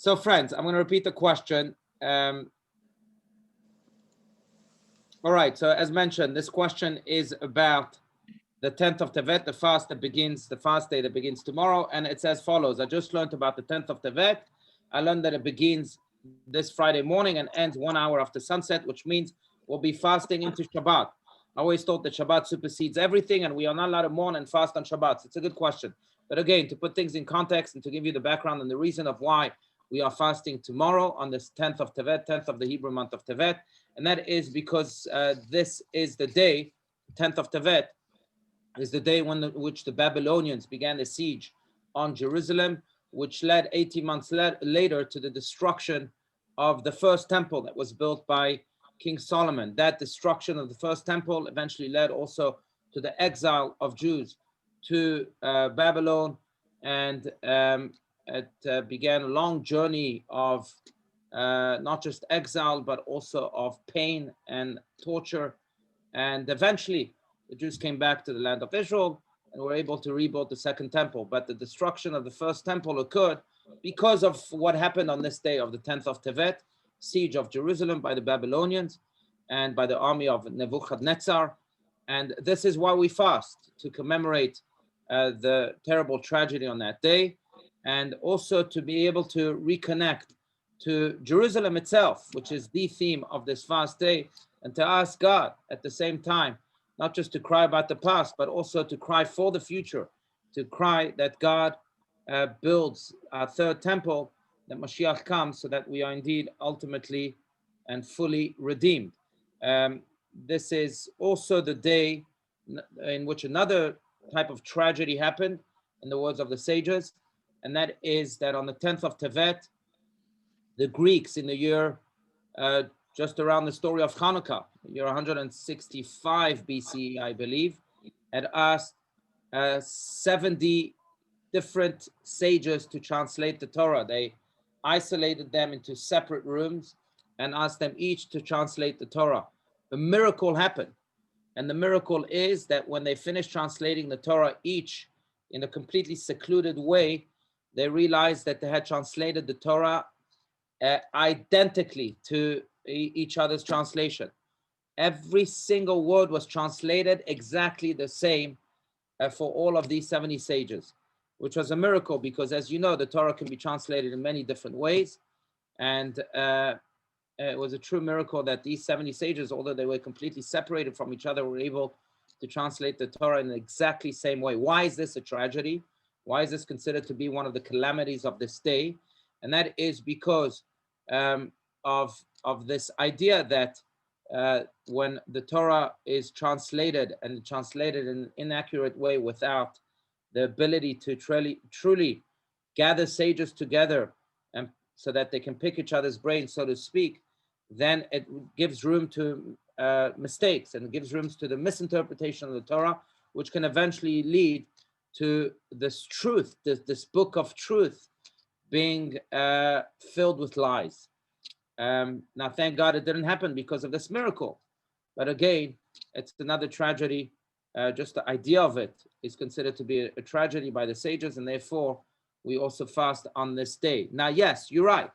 So friends, I'm going to repeat the question. All right, so as mentioned, this question is about the 10th of Tevet, the fast day that begins tomorrow. And it's as follows. I just learned about the 10th of Tevet. I learned that it begins this Friday morning and ends 1 hour after sunset, which means we'll be fasting into Shabbat. I always thought that Shabbat supersedes everything and we are not allowed to mourn and fast on Shabbat. It's a good question. But again, to put things in context and to give you the background and the reason of why we are fasting tomorrow on this 10th of Tevet, 10th of the Hebrew month of Tevet. And that is because this is the day, 10th of Tevet, is the day which the Babylonians began the siege on Jerusalem, which led 18 months later to the destruction of the first temple that was built by King Solomon. That destruction of the first temple eventually led also to the exile of Jews to Babylon, and it began a long journey of not just exile, but also of pain and torture. And eventually, the Jews came back to the land of Israel and were able to rebuild the second temple. But the destruction of the first temple occurred because of what happened on this day of the 10th of Tevet, siege of Jerusalem by the Babylonians and by the army of Nebuchadnezzar. And this is why we fast, to commemorate the terrible tragedy on that day, and also to be able to reconnect to Jerusalem itself, which is the theme of this fast day, and to ask God at the same time, not just to cry about the past, but also to cry for the future, to cry that God builds our third temple, that Mashiach comes, so that we are indeed ultimately and fully redeemed. This is also the day in which another type of tragedy happened, in the words of the sages, and that is that on the 10th of Tevet, the Greeks in the year just around the story of Hanukkah, year 165 BCE, I believe, had asked 70 different sages to translate the Torah. They isolated them into separate rooms and asked them each to translate the Torah. A miracle happened. And the miracle is that when they finished translating the Torah, each in a completely secluded way, they realized that they had translated the Torah identically to each other's translation. Every single word was translated exactly the same for all of these 70 sages, which was a miracle because, as you know, the Torah can be translated in many different ways. And it was a true miracle that these 70 sages, although they were completely separated from each other, were able to translate the Torah in the exactly same way. Why is this a tragedy? Why is this considered to be one of the calamities of this day? And that is because of this idea that when the Torah is translated and translated in an inaccurate way without the ability to truly gather sages together and so that they can pick each other's brains, so to speak, then it gives room to mistakes and gives room to the misinterpretation of the Torah, which can eventually lead to this truth, this book of truth being filled with lies. Now, thank God it didn't happen because of this miracle. But again, it's another tragedy. Just the idea of it is considered to be a tragedy by the sages, and therefore we also fast on this day. Now, yes, you're right.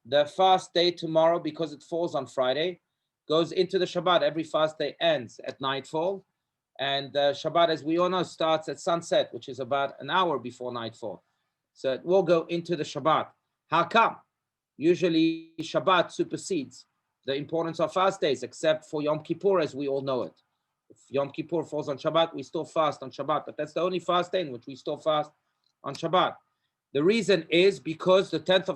The fast day tomorrow, because it falls on Friday, goes into the Shabbat. Every fast day ends at nightfall. And Shabbat, as we all know, starts at sunset, which is about an hour before nightfall. So it will go into the Shabbat. How come? Usually Shabbat supersedes the importance of fast days, except for Yom Kippur, as we all know it. If Yom Kippur falls on Shabbat, we still fast on Shabbat, but that's the only fast day in which we still fast on Shabbat. The reason is because the 10th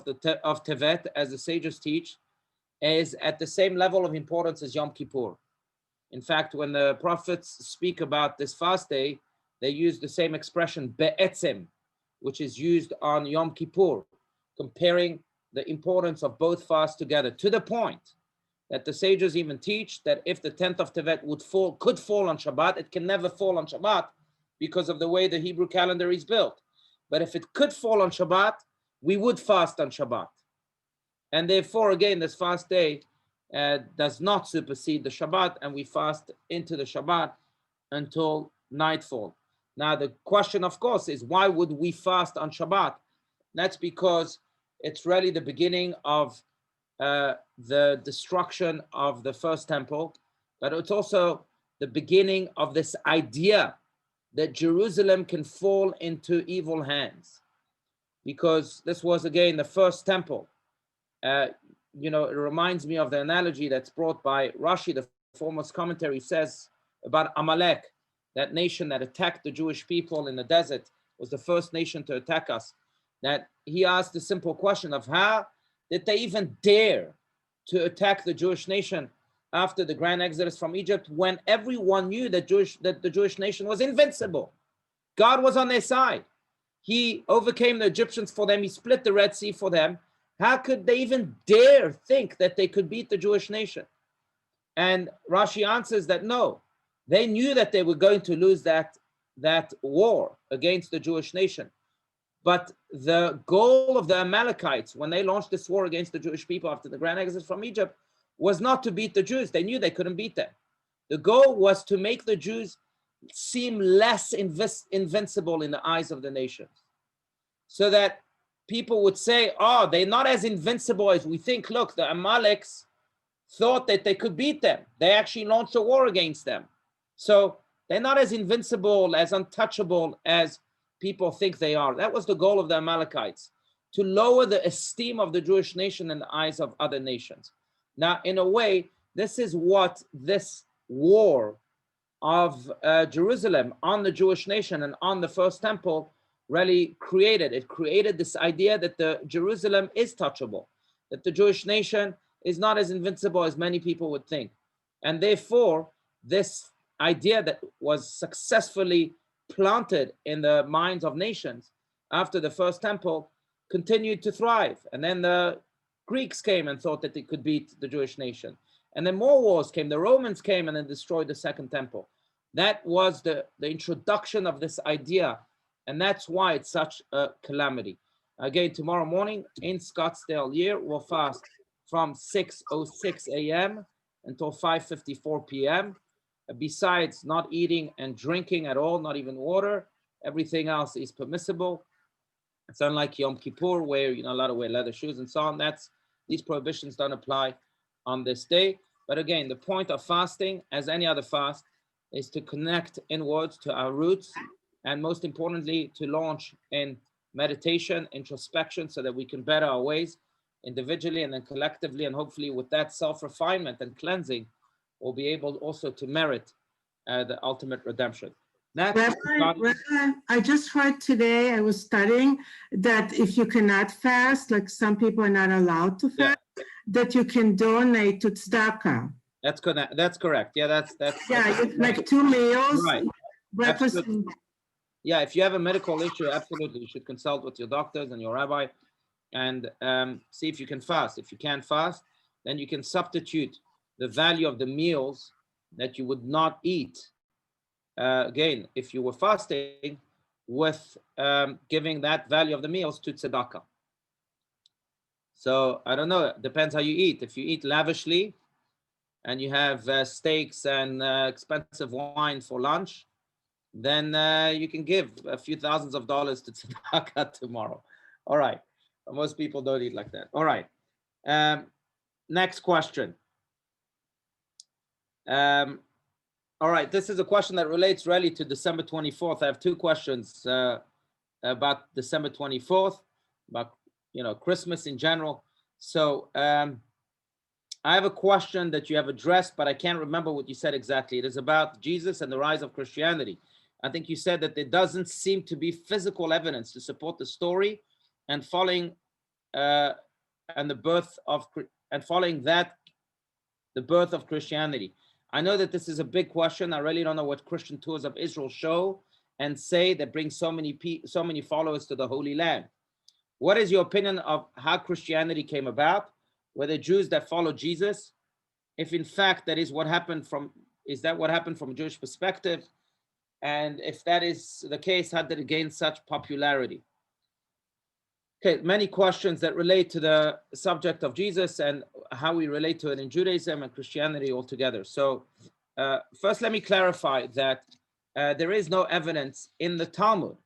of Tevet, as the sages teach, is at the same level of importance as Yom Kippur. In fact, when the prophets speak about this fast day, they use the same expression, be'etzem, which is used on Yom Kippur, comparing the importance of both fasts together, to the point that the sages even teach that if the 10th of Tevet could fall on Shabbat, it can never fall on Shabbat because of the way the Hebrew calendar is built. But if it could fall on Shabbat, we would fast on Shabbat. And therefore, again, this fast day does not supersede the Shabbat, and we fast into the Shabbat until nightfall. Now, the question, of course, is why would we fast on Shabbat? That's because it's really the beginning of the destruction of the first temple, but it's also the beginning of this idea that Jerusalem can fall into evil hands, because this was again the first temple. You know, it reminds me of the analogy that's brought by Rashi, the foremost commentary, says about Amalek, that nation that attacked the Jewish people in the desert, was the first nation to attack us. That he asked the simple question of how did they even dare to attack the Jewish nation after the grand exodus from Egypt, when everyone knew that the Jewish nation was invincible. God was on their side. He overcame the Egyptians for them. He split the Red Sea for them. How could they even dare think that they could beat the Jewish nation? And Rashi answers that no, they knew that they were going to lose that war against the Jewish nation. But the goal of the Amalekites, when they launched this war against the Jewish people after the grand exodus from Egypt, was not to beat the Jews. They knew they couldn't beat them. The goal was to make the Jews seem less invincible in the eyes of the nations, so that people would say, oh, they're not as invincible as we think. Look, the Amaleks thought that they could beat them. They actually launched a war against them. So they're not as invincible, as untouchable as people think they are. That was the goal of the Amalekites, to lower the esteem of the Jewish nation in the eyes of other nations. Now, in a way, this is what this war of Jerusalem on the Jewish nation and on the first temple really created. It created this idea that the Jerusalem is touchable, that the Jewish nation is not as invincible as many people would think. And therefore, this idea that was successfully planted in the minds of nations after the first temple continued to thrive. And then the Greeks came and thought that they could beat the Jewish nation. And then more wars came. The Romans came and then destroyed the second temple. That was the introduction of this idea. And that's why it's such a calamity. Again, tomorrow morning in Scottsdale here, we'll fast from 6:06 a.m. until 5:54 p.m. Besides not eating and drinking at all, not even water, everything else is permissible. It's unlike Yom Kippur, where you're not allowed to wear leather shoes and so on. These prohibitions don't apply on this day. But again, the point of fasting, as any other fast, is to connect inwards to our roots, and most importantly, to launch in meditation, introspection, so that we can better our ways individually and then collectively. And hopefully with that self-refinement and cleansing, we'll be able also to merit the ultimate redemption. Rabbi, I just heard today, I was studying, that if you cannot fast, like some people are not allowed to fast, that you can donate to tzedakah. That's correct. That's correct. Yeah, that's like 2 meals, right. Breakfast. Yeah, if you have a medical issue, absolutely, you should consult with your doctors and your rabbi and see if you can fast. If you can't fast, then you can substitute the value of the meals that you would not eat. Again, if you were fasting, with giving that value of the meals to tzedakah. So I don't know, it depends how you eat. If you eat lavishly and you have steaks and expensive wine for lunch, then you can give a few thousands of dollars to tzedakah tomorrow. All right. Most people don't eat like that. All right. Next question. All right. This is a question that relates really to December 24th. I have two questions about December 24th, about Christmas in general. So I have a question that you have addressed, but I can't remember what you said exactly. It is about Jesus and the rise of Christianity. I think you said that there doesn't seem to be physical evidence to support the story, and following the birth of Christianity. I know that this is a big question. I really don't know what Christian tours of Israel show and say that brings so many followers to the Holy Land. What is your opinion of how Christianity came about? Were there Jews that followed Jesus? If in fact that is what happened from a Jewish perspective? And if that is the case, how did it gain such popularity? Okay, many questions that relate to the subject of Jesus and how we relate to it in Judaism and Christianity altogether. So first, let me clarify that there is no evidence in the Talmud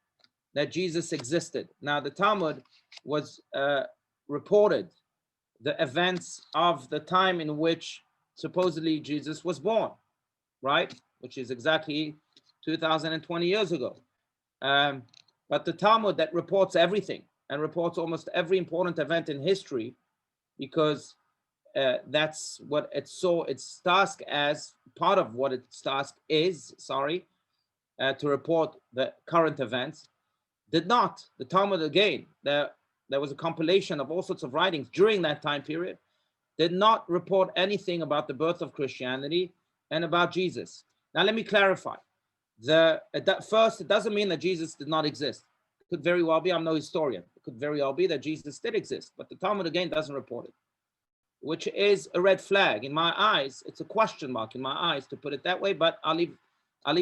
that Jesus existed. Now, the Talmud was reported the events of the time in which supposedly Jesus was born, right? Which is exactly 2020 years ago. But the Talmud that reports everything and reports almost every important event in history, because that's what it saw its task as, part of what its task is, to report the current events, did not. The Talmud, again, there was a compilation of all sorts of writings during that time period, did not report anything about the birth of Christianity and about Jesus. Now, let me clarify. First, it doesn't mean that Jesus did not exist. It could very well be, I'm no historian, it could very well be that Jesus did exist, but the Talmud, again, doesn't report it, which is a red flag. In my eyes, it's a question mark in my eyes, to put it that way, but I'll leave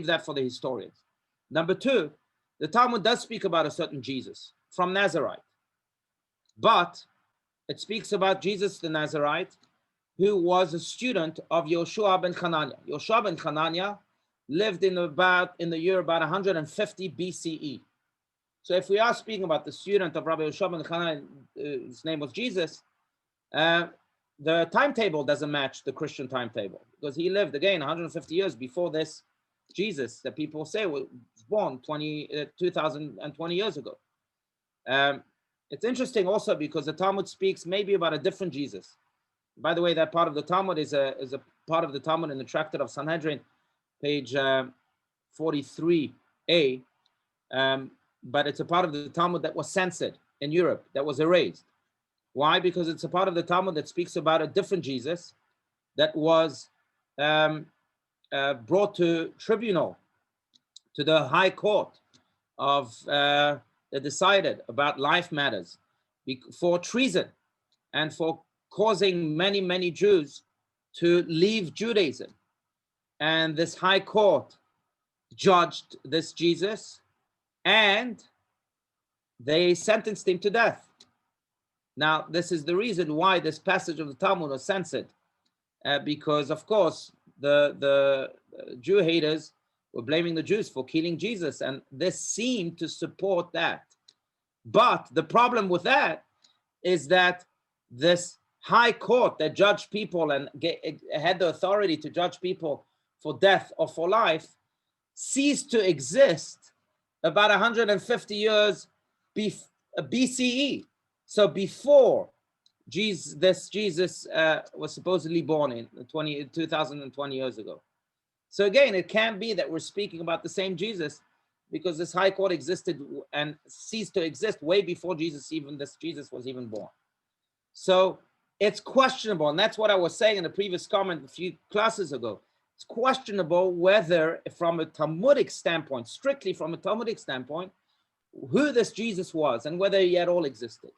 that for the historians. Number two, the Talmud does speak about a certain Jesus from Nazareth, but it speaks about Jesus the Nazarite, who was a student of Yoshua ben Hananiah. Yoshua ben Hananiah lived in the year about 150 BCE. So if we are speaking about the student of Rabbi Yoshua ben Hananiah, his name was Jesus, the timetable doesn't match the Christian timetable, because he lived, again, 150 years before this Jesus that people say was born 2020 years ago. It's interesting also because the Talmud speaks maybe about a different Jesus. By the way, that part of the Talmud is a part of the Talmud in the Tractate of Sanhedrin, page 43a, but it's a part of the Talmud that was censored in Europe, that was erased. Why? Because it's a part of the Talmud that speaks about a different Jesus that was brought to tribunal, to the high court of that decided about life matters for treason and for causing many, many Jews to leave Judaism. And this high court judged this Jesus and they sentenced him to death. Now, this is the reason why this passage of the Talmud was censored, because, of course, the Jew haters were blaming the Jews for killing Jesus, and this seemed to support that. But the problem with that is that this high court that judged people and had the authority to judge people for death or for life ceased to exist about 150 years BCE. So before Jesus was supposedly born in 2020 years ago. So again, it can't be that we're speaking about the same Jesus, because this high court existed and ceased to exist way before Jesus was even born. So it's questionable, and that's what I was saying in the previous comment a few classes ago. It's questionable whether, from a Talmudic standpoint, strictly from a Talmudic standpoint, who this Jesus was and whether he at all existed.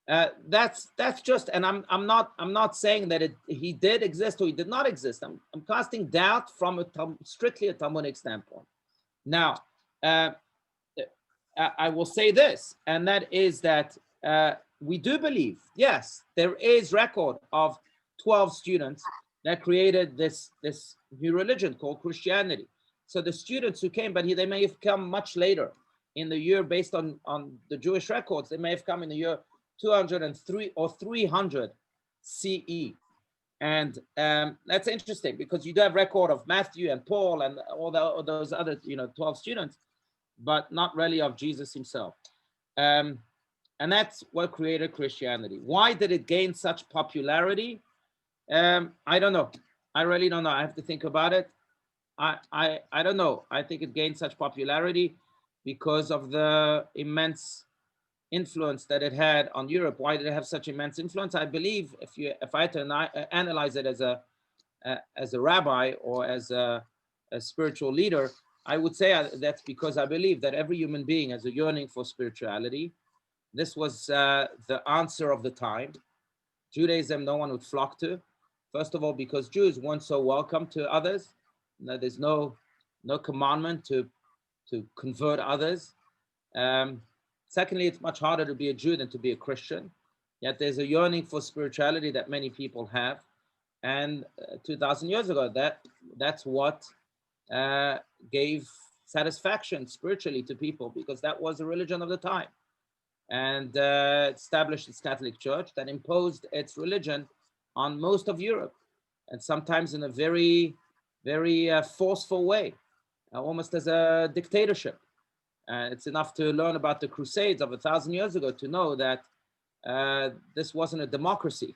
That's just, and I'm not saying that he did exist or he did not exist. I'm casting doubt from strictly a Talmudic standpoint. Now, I will say this, and that is that we do believe, yes, there is record of 12 students that created this new religion called Christianity. So the students who came, but they may have come much later in the year, based on the Jewish records, they may have come in the year 203 or 300 CE. And that's interesting, because you do have record of Matthew and Paul and all those other 12 students, but not really of Jesus himself. And that's what created Christianity. Why did it gain such popularity? I don't know. I really don't know. I have to think about it. I don't know. I think it gained such popularity because of the immense influence that it had on Europe. Why did it have such immense influence? I believe if I had to analyze it as a rabbi or as a spiritual leader, I would say that's because I believe that every human being has a yearning for spirituality. This was the answer of the time. Judaism, no one would flock to. First of all, because Jews weren't so welcome to others. There's no commandment to convert others. Secondly, it's much harder to be a Jew than to be a Christian. Yet there's a yearning for spirituality that many people have. And 2,000 years ago, that's what gave satisfaction spiritually to people, because that was the religion of the time. and established its Catholic Church that imposed its religion on most of Europe, and sometimes in a very, very forceful way, almost as a dictatorship. It's enough to learn about the Crusades of 1,000 years ago to know that this wasn't a democracy.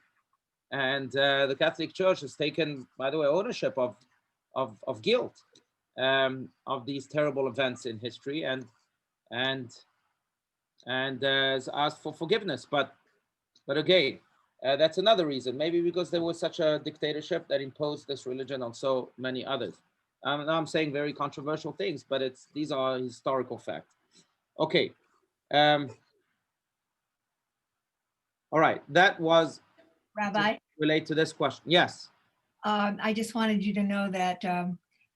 And the Catholic Church has taken, by the way, ownership of guilt of these terrible events in history, and has asked for forgiveness. But again, that's another reason. Maybe because there was such a dictatorship that imposed this religion on so many others. Now I'm saying very controversial things, but these are historical facts. Okay. All right. That was Rabbi, relate to this question. Yes. I just wanted you to know that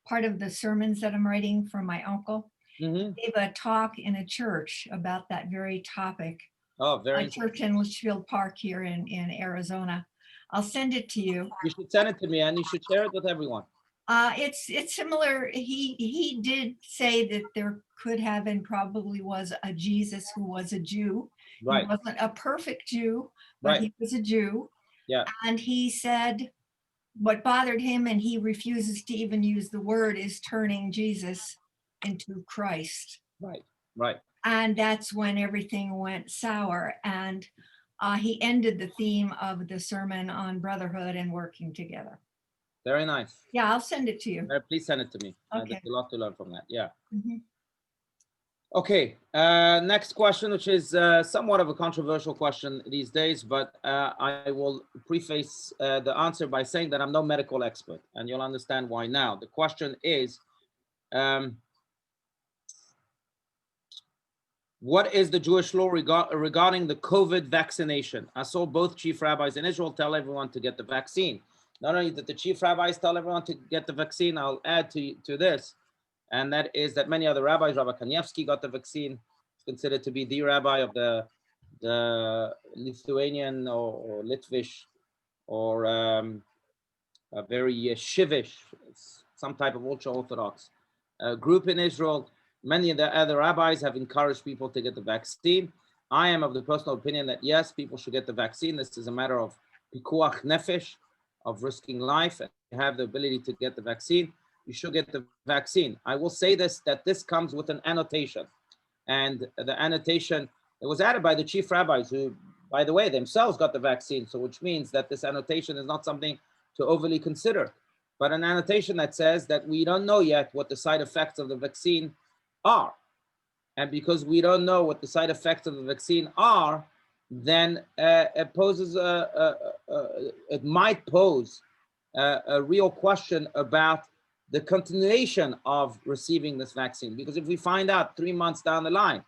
part of the sermons that I'm writing for my uncle gave a talk in a church about that very topic. Oh, very a church in Litchfield Park here in Arizona. I'll send it to you. You should send it to me, and you should share it with everyone. It's similar. He did say that there could have and probably was a Jesus who was a Jew. Right. He wasn't a perfect Jew, but Right. he was a Jew. Yeah. And he said what bothered him, and he refuses to even use the word, is turning Jesus into Christ. Right. Right. And that's when everything went sour. And he ended the theme of the sermon on brotherhood and working together. Very nice. Yeah, I'll send it to you. Please send it to me. Okay. There's a lot to learn from that. Yeah. Mm-hmm. Okay. Next question, which is somewhat of a controversial question these days, but I will preface the answer by saying that I'm no medical expert, and you'll understand why now. The question is, what is the Jewish law regarding the COVID vaccination? I saw both chief rabbis in Israel tell everyone to get the vaccine. Not only did the chief rabbis tell everyone to get the vaccine, I'll add to this, and that is that many other rabbis, Rabbi Kanievsky got the vaccine. It's considered to be the rabbi of the Lithuanian or Litvish or a very Shivish, some type of ultra-Orthodox group in Israel. Many of the other rabbis have encouraged people to get the vaccine. I am of the personal opinion that yes, people should get the vaccine. This is a matter of pikuach nefesh, of risking life, and you have the ability to get the vaccine, you should get the vaccine. I will say this, that this comes with an annotation. And the annotation, it was added by the chief rabbis who, by the way, themselves got the vaccine. So which means that this annotation is not something to overly consider, but an annotation that says that we don't know yet what the side effects of the vaccine are. And because we don't know what the side effects of the vaccine are, then it poses it might pose a real question about the continuation of receiving this vaccine. Because if we find out 3 months down the line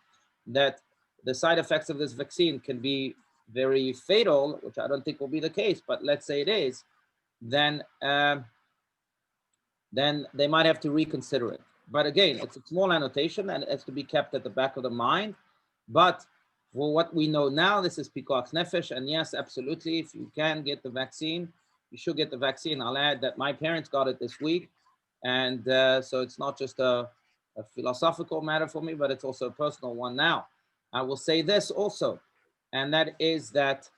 that the side effects of this vaccine can be very fatal, which I don't think will be the case, but let's say it is, then they might have to reconsider it. But again, it's a small annotation and it has to be kept at the back of the mind. But for what we know now, this is pikuach nefesh, and yes, absolutely, if you can get the vaccine, you should get the vaccine. I'll add that my parents got it this week, and so it's not just a philosophical matter for me, but it's also a personal one now. I will say this also, and that is that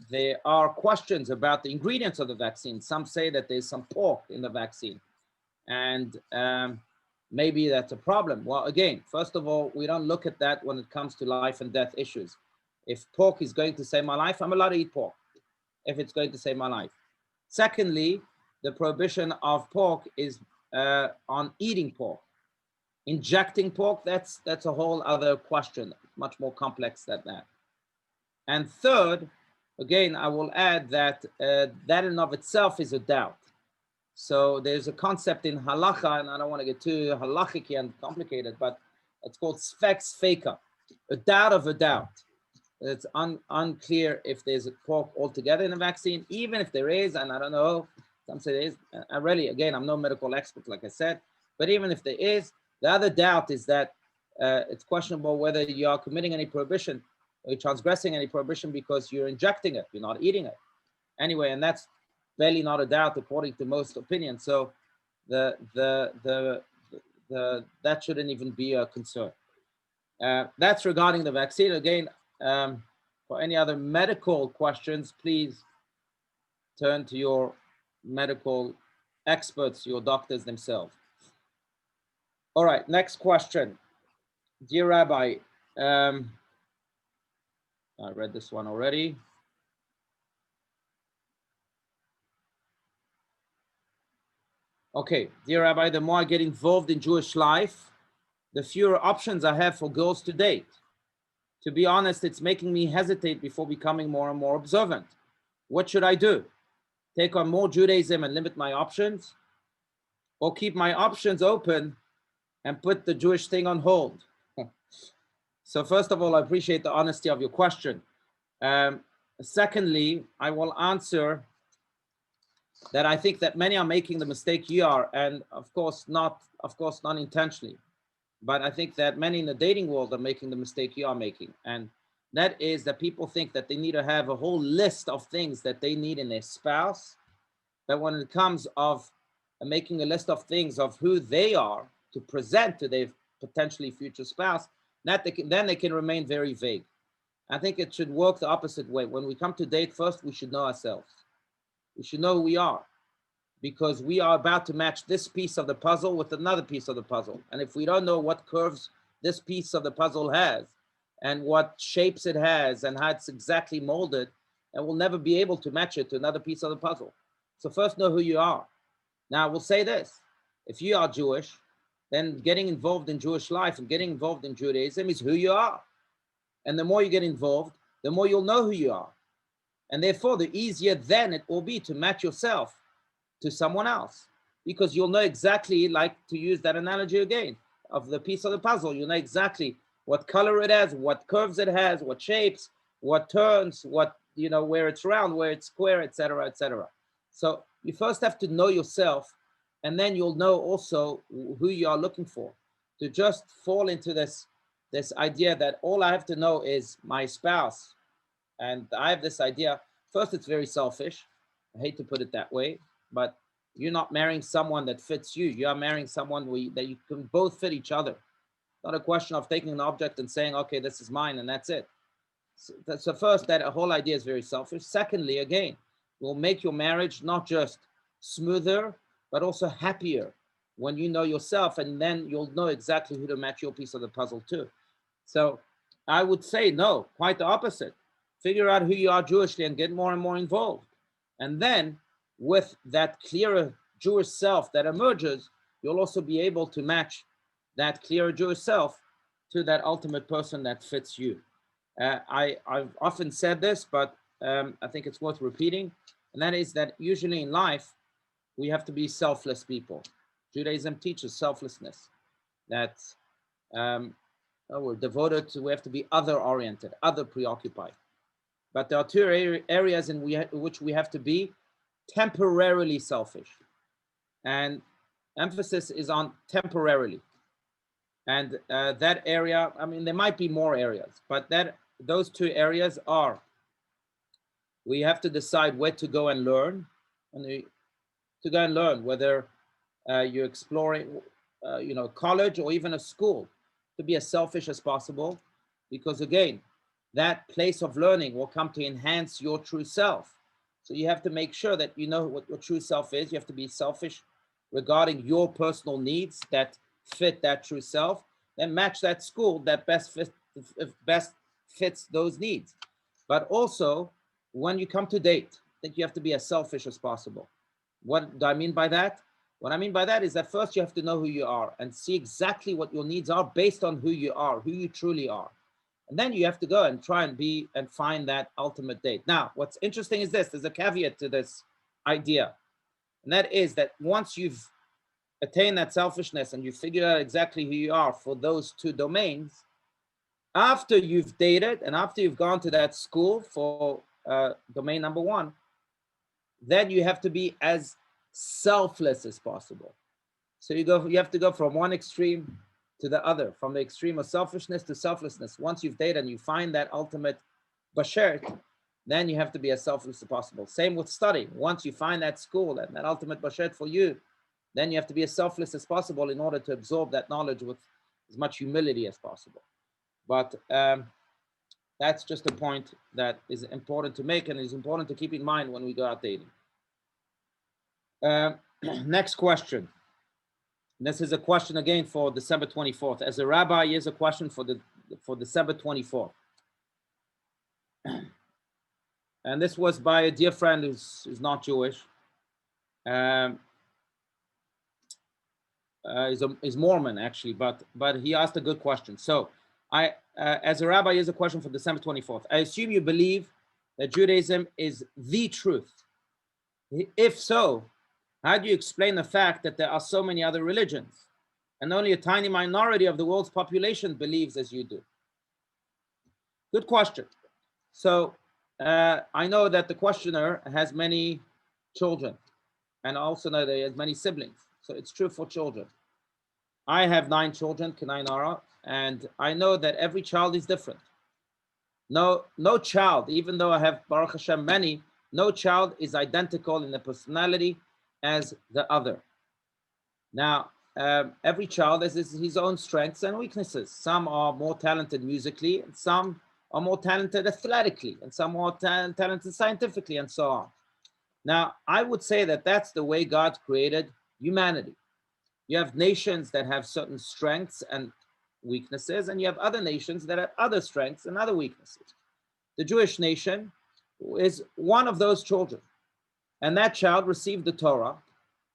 there are questions about the ingredients of the vaccine. Some say that there's some pork in the vaccine, and maybe that's a problem. Well, again, first of all, we don't look at that when it comes to life and death issues. If pork is going to save my life, I'm allowed to eat pork, if it's going to save my life. Secondly, the prohibition of pork is on eating pork. Injecting pork, that's a whole other question, much more complex than that. And third, again, I will add that that in of itself is a doubt. So there's a concept in halacha, and I don't want to get too halachic and complicated, but it's called sfek sfeika, a doubt of a doubt. It's unclear if there's a pork altogether in the vaccine, even if there is, and I don't know, some say there is. I really, again, I'm no medical expert, like I said, but even if there is, the other doubt is that it's questionable whether you are committing any prohibition, or you're transgressing any prohibition because you're injecting it, you're not eating it. Anyway, and that's barely not a doubt according to most opinions. So that shouldn't even be a concern. That's regarding the vaccine. Again, for any other medical questions, please turn to your medical experts, your doctors themselves. All right, next question. Dear Rabbi, I read this one already. Okay, dear Rabbi, the more I get involved in Jewish life, the fewer options I have for girls to date. To be honest, it's making me hesitate before becoming more and more observant. What should I do? Take on more Judaism and limit my options? Or keep my options open and put the Jewish thing on hold? So first of all, I appreciate the honesty of your question. Secondly, I will answer that I think that many are making the mistake you are, and of course not intentionally, but I think that many in the dating world are making the mistake you are making, and that is that people think that they need to have a whole list of things that they need in their spouse, that when it comes of making a list of things of who they are to present to their potentially future spouse, that then they can remain very vague. I think it should work the opposite way. When we come to date, first we should know ourselves. We should know who we are, because we are about to match this piece of the puzzle with another piece of the puzzle. And if we don't know what curves this piece of the puzzle has and what shapes it has and how it's exactly molded, and we'll never be able to match it to another piece of the puzzle. So first know who you are. Now, we'll say this. If you are Jewish, then getting involved in Jewish life and getting involved in Judaism is who you are. And the more you get involved, the more you'll know who you are. And therefore, the easier then it will be to match yourself to someone else, because you'll know exactly, like to use that analogy again, of the piece of the puzzle, you know exactly what color it has, what curves it has, what shapes, what turns, what, you know, where it's round, where it's square, etc., etc. So you first have to know yourself, and then you'll know also who you are looking for. To just fall into this idea that all I have to know is my spouse, and I have this idea, first it's very selfish. I hate to put it that way, but you're not marrying someone that fits you. You are marrying someone that you can both fit each other. Not a question of taking an object and saying, okay, this is mine, and that's it. So first, that whole idea is very selfish. Secondly, again, will make your marriage not just smoother, but also happier when you know yourself, and then you'll know exactly who to match your piece of the puzzle to. So I would say no, quite the opposite. Figure out who you are Jewishly and get more and more involved. And then with that clearer Jewish self that emerges, you'll also be able to match that clearer Jewish self to that ultimate person that fits you. I've often said this, but I think it's worth repeating, and that is that usually in life, we have to be selfless people. Judaism teaches selflessness, that we're devoted to, we have to be other-oriented, other-preoccupied. But there are two areas in which we have to be temporarily selfish. And emphasis is on temporarily. And that area, I mean, there might be more areas, but those two areas are, we have to decide where to go and learn, whether you're exploring, college or even a school, to be as selfish as possible, because again, that place of learning will come to enhance your true self. So you have to make sure that you know what your true self is. You have to be selfish regarding your personal needs that fit that true self, then match that school that best fits those needs. But also, when you come to date, I think you have to be as selfish as possible. What do I mean by that? What I mean by that is that first you have to know who you are and see exactly what your needs are based on who you are, who you truly are. And then you have to go and try and find that ultimate date. Now, what's interesting is this, there's a caveat to this idea. And that is that once you've attained that selfishness and you figure out exactly who you are for those two domains, after you've dated and after you've gone to that school for domain number one, then you have to be as selfless as possible. So you have to go from one extreme to the other, from the extreme of selfishness to selflessness. Once you've dated and you find that ultimate bashert, then you have to be as selfless as possible. Same with studying. Once you find that school and that ultimate bashert for you, then you have to be as selfless as possible in order to absorb that knowledge with as much humility as possible. But that's just a point that is important to make, and is important to keep in mind when we go out dating. Next question. This is a question again for December 24th. As a rabbi, here's a question for December 24th. And this was by a dear friend who's not Jewish. He's Mormon actually, but he asked a good question. So as a rabbi, here's a question for December 24th. I assume you believe that Judaism is the truth. If so, how do you explain the fact that there are so many other religions and only a tiny minority of the world's population believes as you do? Good question. So I know that the questioner has many children, and also know that he has many siblings. So it's true for children. I have 9 children, Kenai, and I know that every child is different. No child, even though I have, Baruch Hashem, many, no child is identical in the personality as the other. Now, every child has his own strengths and weaknesses. Some are more talented musically, and some are more talented athletically, and some more talented scientifically, and so on. Now, I would say that that's the way God created humanity. You have nations that have certain strengths and weaknesses, and you have other nations that have other strengths and other weaknesses. The Jewish nation is one of those children, and that child received the Torah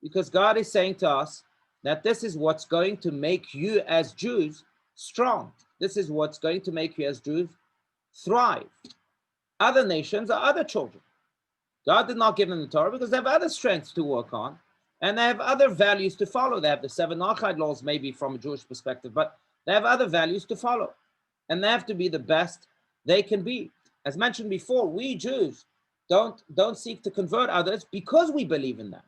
because God is saying to us that this is what's going to make you as Jews strong. This is what's going to make you as Jews thrive. Other nations are other children. God did not give them the Torah because they have other strengths to work on, and they have other values to follow. They have the 7 Noachide laws, maybe from a Jewish perspective, but they have other values to follow, and they have to be the best they can be. As mentioned before, we Jews don't seek to convert others because we believe in that.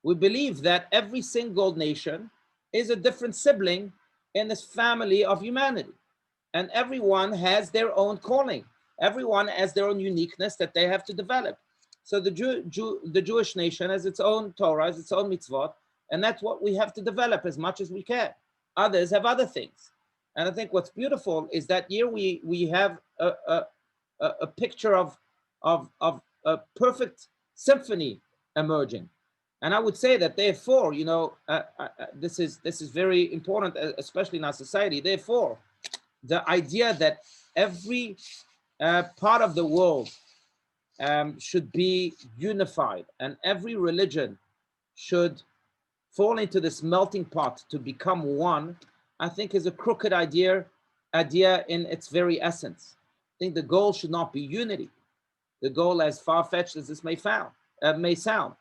We believe that every single nation is a different sibling in this family of humanity, and everyone has their own calling. Everyone has their own uniqueness that they have to develop. So the Jewish nation has its own Torah, has its own mitzvot, and that's what we have to develop as much as we can. Others have other things. And I think what's beautiful is that here we have a picture of a perfect symphony emerging. And I would say that therefore, this is very important, especially in our society. Therefore, the idea that every part of the world should be unified, and every religion should fall into this melting pot to become one, I think is a crooked idea in its very essence. I think the goal should not be unity. The goal, as far-fetched as this may sound,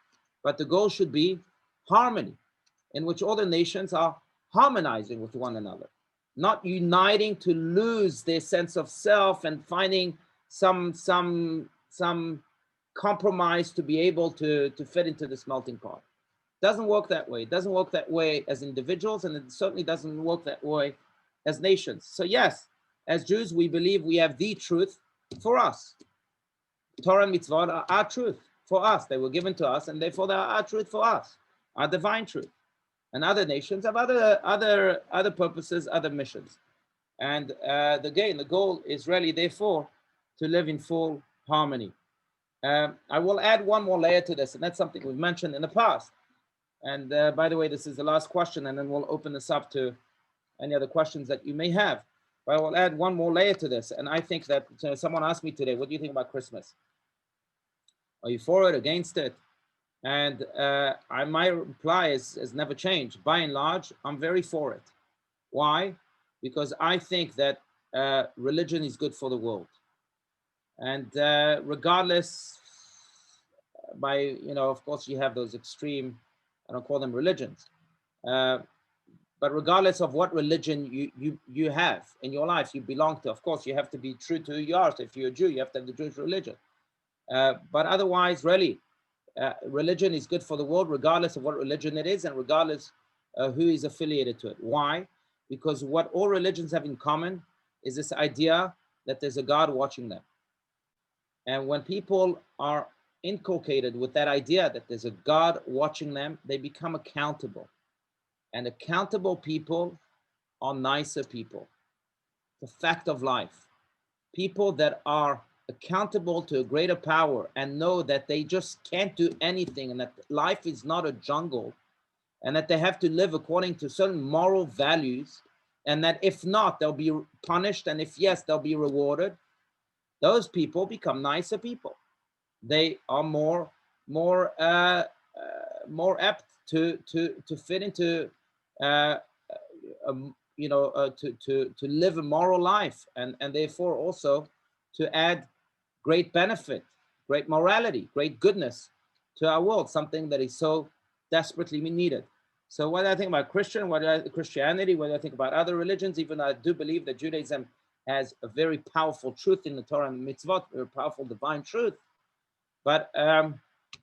but the goal should be harmony, in which all the nations are harmonizing with one another, not uniting to lose their sense of self and finding some compromise to be able to fit into this melting pot. It doesn't work that way. It doesn't work that way as individuals, and it certainly doesn't work that way as nations. So yes, as Jews, we believe we have the truth for us. Torah and mitzvot are our truth for us. They were given to us, and therefore they are our truth for us, our divine truth. And other nations have other purposes, other missions. And again, the goal is really, therefore, to live in full harmony. I will add one more layer to this, and that's something we've mentioned in the past. And by the way, this is the last question, and then we'll open this up to any other questions that you may have. But I will add one more layer to this, and I think that someone asked me today, what do you think about Christmas? Are you for it, against it? And my reply has never changed. By and large, I'm very for it. Why? Because I think that religion is good for the world. And regardless, of course, you have those extreme, I don't call them religions, but regardless of what religion you have in your life, you belong to, of course, you have to be true to who you are. So if you're a Jew, you have to have the Jewish religion. But otherwise, really, religion is good for the world, regardless of what religion it is, and regardless who is affiliated to it. Why? Because what all religions have in common is this idea that there's a God watching them. And when people are inculcated with that idea that there's a God watching them, they become accountable. And accountable people are nicer people. the fact of life. People that are accountable to a greater power and know that they just can't do anything, and that life is not a jungle, and that they have to live according to certain moral values, and that if not, they'll be punished, and if yes, they'll be rewarded. Those people become nicer people. They are more apt to fit into to live a moral life, and therefore also to add great benefit, great morality, great goodness to our world, something that is so desperately needed. So what I think about Christianity, what I think about other religions, even though I do believe that Judaism has a very powerful truth in the Torah and mitzvot, very powerful divine truth, but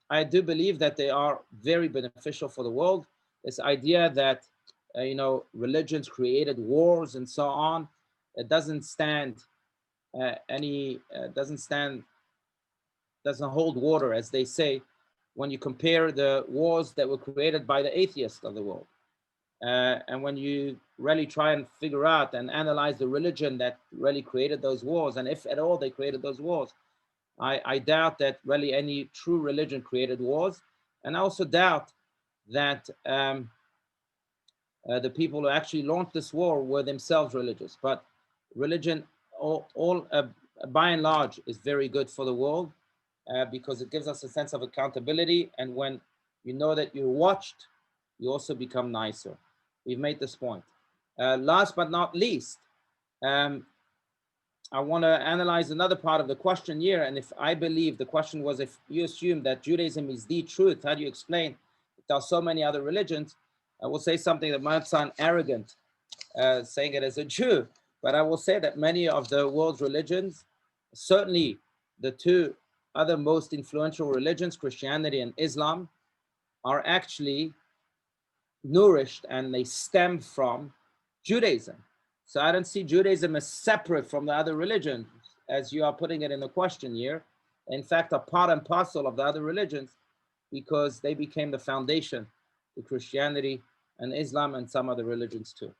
I do believe that they are very beneficial for the world. This idea that religions created wars and so on, it doesn't hold water, as they say, when you compare the wars that were created by the atheists of the world. And when you really try and figure out and analyze the religion that really created those wars, and if at all they created those wars, I doubt that really any true religion created wars. And I also doubt that the people who actually launched this war were themselves religious. But religion, by and large, is very good for the world because it gives us a sense of accountability. And when you know that you're watched, you also become nicer. We've made this point. Last but not least, I want to analyze another part of the question here. And if I believe the question was, if you assume that Judaism is the truth, how do you explain that there are so many other religions? I will say something that might sound arrogant, saying it as a Jew, but I will say that many of the world's religions, certainly the two other most influential religions, Christianity and Islam, are actually nourished and they stem from Judaism. So I don't see Judaism as separate from the other religions, as you are putting it in the question here. In fact, a part and parcel of the other religions, because they became the foundation to Christianity and Islam and some other religions too.